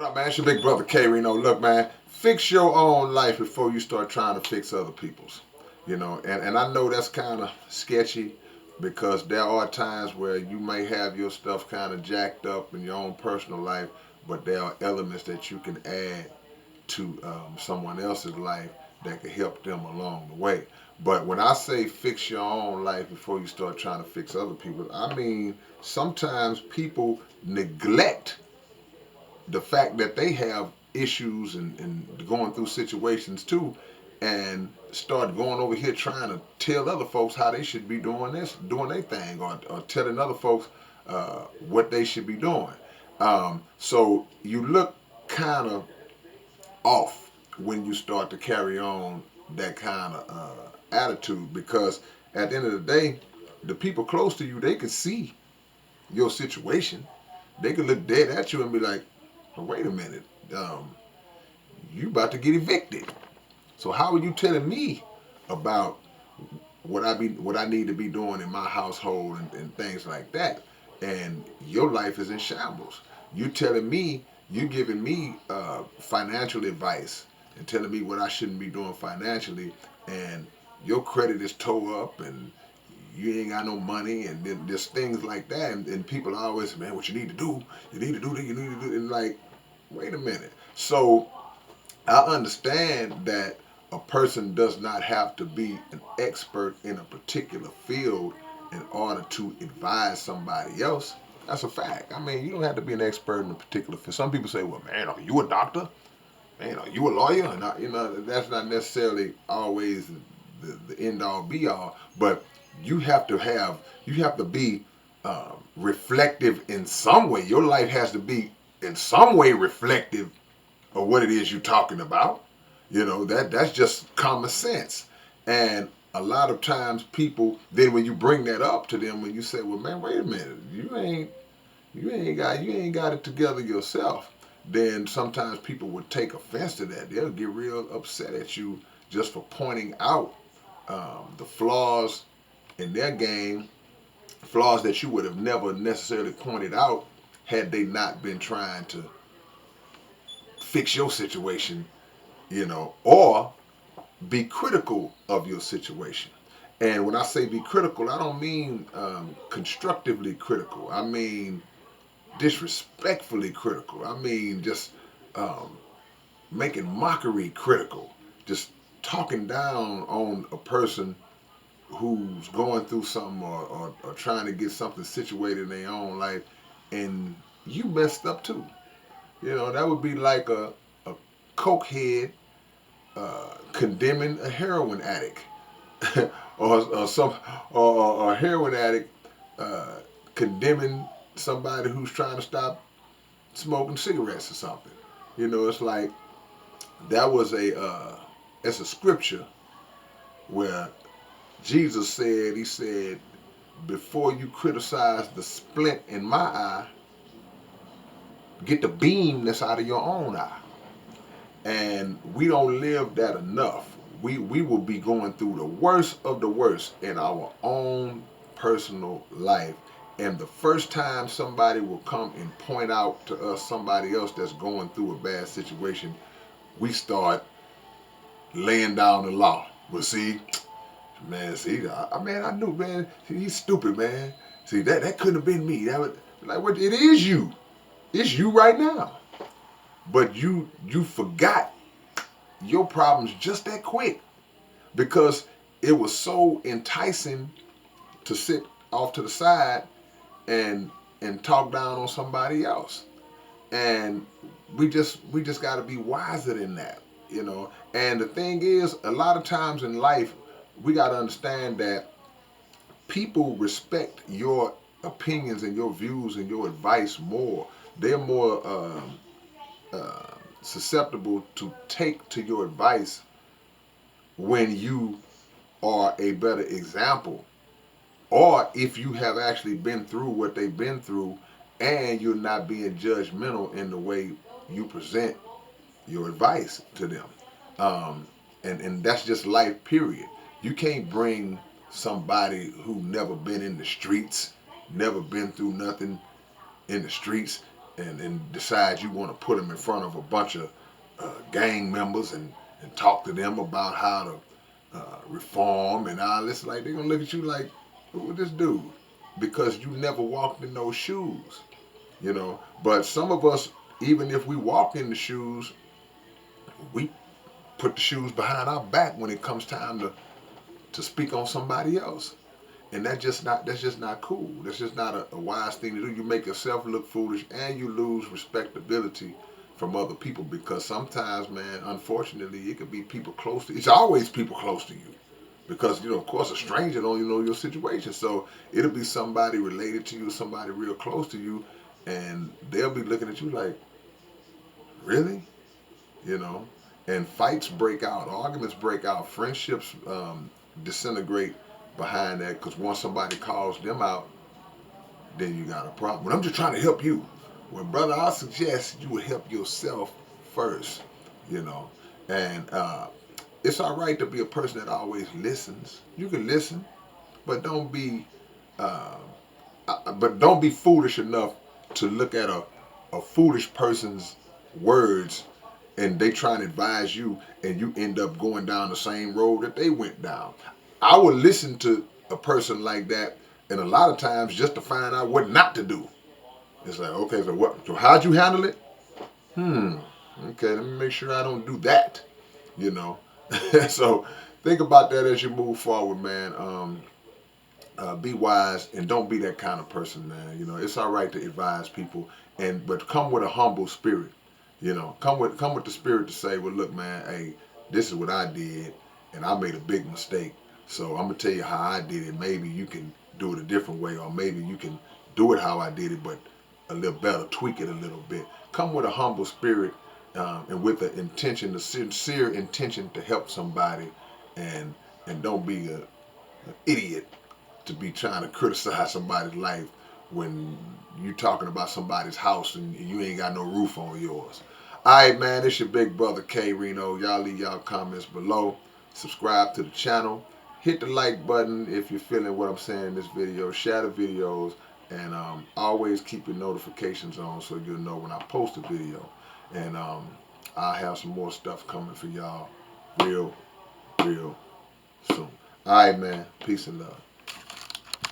What up, man? It's your big brother K-Rino. Look, man, fix your own life before you start trying to fix other people's. And I know that's kind of sketchy because there are times where you may have your stuff kind of jacked up in your own personal life, but there are elements that you can add to someone else's life that could help them along the way. But when I say fix your own life before you start trying to fix other people, I mean sometimes people neglect the fact that they have issues and going through situations too, and start going over here trying to tell other folks how they should be doing this, doing their thing, or telling other folks what they should be doing. So you look kind of off when you start to carry on that kind of attitude because at the end of the day, the people close to you, they can see your situation. They can look dead at you and be like, well, wait a minute, you about to get evicted. So how are you telling me about what I need to be doing in my household and things like that? And your life is in shambles. You telling me, you giving me financial advice and telling me what I shouldn't be doing financially, and your credit is tore up and you ain't got no money, and then there's things like that, and people always, man, what you need to do, you need to do that, you need to do, and like, wait a minute. So I understand that a person does not have to be an expert in a particular field in order to advise somebody else. That's a fact. I mean, you don't have to be an expert in a particular field. Some people say, well, man, are you a doctor? Man, are you a lawyer? And that's not necessarily always the end all be all, but you have to be reflective in some way. Your life has to be in some way reflective of what it is you're talking about. That's just common sense. And a lot of times people then when you bring that up to them, when you say, well, man, wait a minute, you ain't got it together yourself, then sometimes people would take offense to that. They'll get real upset at you just for pointing out the flaws in their game, flaws that you would have never necessarily pointed out had they not been trying to fix your situation, or be critical of your situation. And when I say be critical, I don't mean constructively critical. I mean disrespectfully critical. I mean just um, making mockery critical. Just talking down on a person who's going through something, or trying to get something situated in their own life, and you messed up too. That would be like a cokehead condemning a heroin addict, or some or a heroin addict uh, condemning somebody who's trying to stop smoking cigarettes or something. It's like that was it's a scripture where Jesus said, he said, before you criticize the splint in my eye, get the beam that's out of your own eye. And we don't live that enough. We will be going through the worst of the worst in our own personal life. And the first time somebody will come and point out to us somebody else that's going through a bad situation, we start laying down the law. Well, see, man, I knew, man, he's stupid, man. See, that couldn't have been me. That was, like, what? It is you. It's you right now. But you forgot your problems just that quick because it was so enticing to sit off to the side and talk down on somebody else. And we just got to be wiser than that. And the thing is, a lot of times in life, we got to understand that people respect your opinions and your views and your advice more. They're more uh, susceptible to take to your advice when you are a better example, or if you have actually been through what they've been through and you're not being judgmental in the way you present your advice to them. Um, and that's just life, period. You can't bring somebody who never been in the streets, never been through nothing in the streets, and decide you want to put them in front of a bunch of gang members and talk to them about how to reform and all this, like they're gonna look at you like, who is this dude? Because you never walked in those shoes, you know. But some of us, even if we walk in the shoes, we put the shoes behind our back when it comes time to speak on somebody else. And that's just not cool. That's just not a wise thing to do. You make yourself look foolish and you lose respectability from other people because sometimes, man, unfortunately, it could be people close to you. It's always people close to you. Because, you know, of course, a stranger don't even know your situation. So it'll be somebody related to you, somebody real close to you, and they'll be looking at you like, really? You know? And fights break out, arguments break out, friendships disintegrate behind that because once somebody calls them out, then you got a problem. But I'm just trying to help you. Well, brother, I suggest you would help yourself first, you know. And it's all right to be a person that always listens. You can listen, but uh, don't be foolish enough to look at a foolish person's words and they try and advise you and you end up going down the same road that they went down. I would listen to a person like that and a lot of times just to find out what not to do. It's like, okay, so what? So how'd you handle it? Hmm. Okay, let me make sure I don't do that. You know. So think about that as you move forward, man. Be wise and don't be that kind of person, man. You know, it's all right to advise people, but come with a humble spirit. You know, come with the spirit to say, well, look, man, hey, this is what I did, and I made a big mistake. So I'm gonna tell you how I did it. Maybe you can do it a different way, or maybe you can do it how I did it, but a little better, tweak it a little bit. Come with a humble spirit and with the intention, the sincere intention to help somebody, and don't be an idiot to be trying to criticize somebody's life when you talking about somebody's house and you ain't got no roof on yours. All right, man, it's your big brother K-Rino. Y'all leave y'all comments below. Subscribe to the channel. Hit the like button if you're feeling what I'm saying in this video. Share the videos. And always keep your notifications on so you'll know when I post a video. And I'll have some more stuff coming for y'all real soon. All right, man. Peace and love.